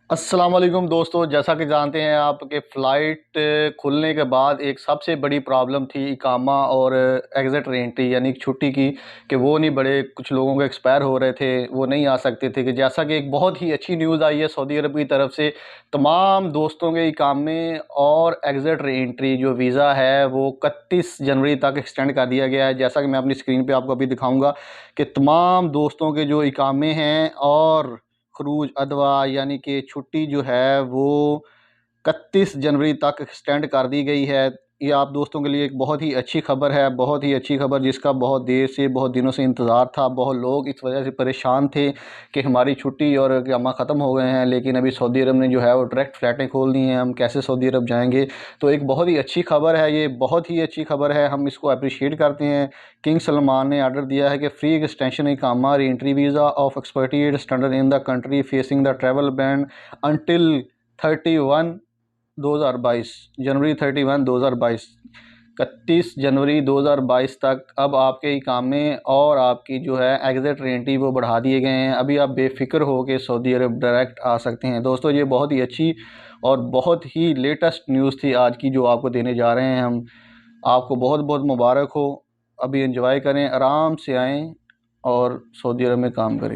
अस्सलाम वालेकुम दोस्तों, जैसा कि जानते हैं आप कि फ़्लाइट खुलने के बाद एक सबसे बड़ी प्रॉब्लम थी इकामा और एग्ज़िट री-एंट्री यानी कि छुट्टी की कि वो नहीं बढ़े। कुछ लोगों के एक्सपायर हो रहे थे, वो नहीं आ सकते थे। कि जैसा कि एक बहुत ही अच्छी न्यूज़ आई है सऊदी अरब की तरफ से, तमाम दोस्तों के इकामे और एग्ज़िट री-एंट्री जो वीज़ा है वो 31 जनवरी तक एक्सटेंड कर दिया गया है। जैसा कि मैं अपनी स्क्रीन पे आपको अभी दिखाऊँगा कि तमाम दोस्तों के जो इकामे हैं और खरूज अदवा यानी कि छुट्टी जो है वो 31 जनवरी तक एक्सटेंड कर दी गई है। ये आप दोस्तों के लिए एक बहुत ही अच्छी खबर है, बहुत ही अच्छी खबर जिसका बहुत देर से, बहुत दिनों से इंतज़ार था। बहुत लोग इस वजह से परेशान थे कि हमारी छुट्टी और इक़ामा ख़त्म हो गए हैं, लेकिन अभी सऊदी अरब ने जो है वो डायरेक्ट फ़्लाइटें खोल दी हैं। हम कैसे सऊदी अरब जाएँगे? तो एक बहुत ही अच्छी खबर है ये, बहुत ही अच्छी खबर है। हम इसको एप्रिशिएट करते हैं। किंग सलमान ने ऑर्डर दिया है कि फ्री एक्सटेंशन इक़ामा re-entry visa of expected standard in the country facing the travel ban until 31 2022 January 31 2022 31 जनवरी 2022 तक अब आपके इकामे और आपकी जो है एग्ज़िट री-एंट्री वो बढ़ा दिए गए हैं। अभी आप बेफ़िक्र हो के सऊदी अरब डायरेक्ट आ सकते हैं। दोस्तों, ये बहुत ही अच्छी और बहुत ही लेटेस्ट न्यूज़ थी आज की जो आपको देने जा रहे हैं हम। आपको बहुत बहुत मुबारक हो। अभी एंजॉय करें, आराम से आएँ और सऊदी अरब में काम करें।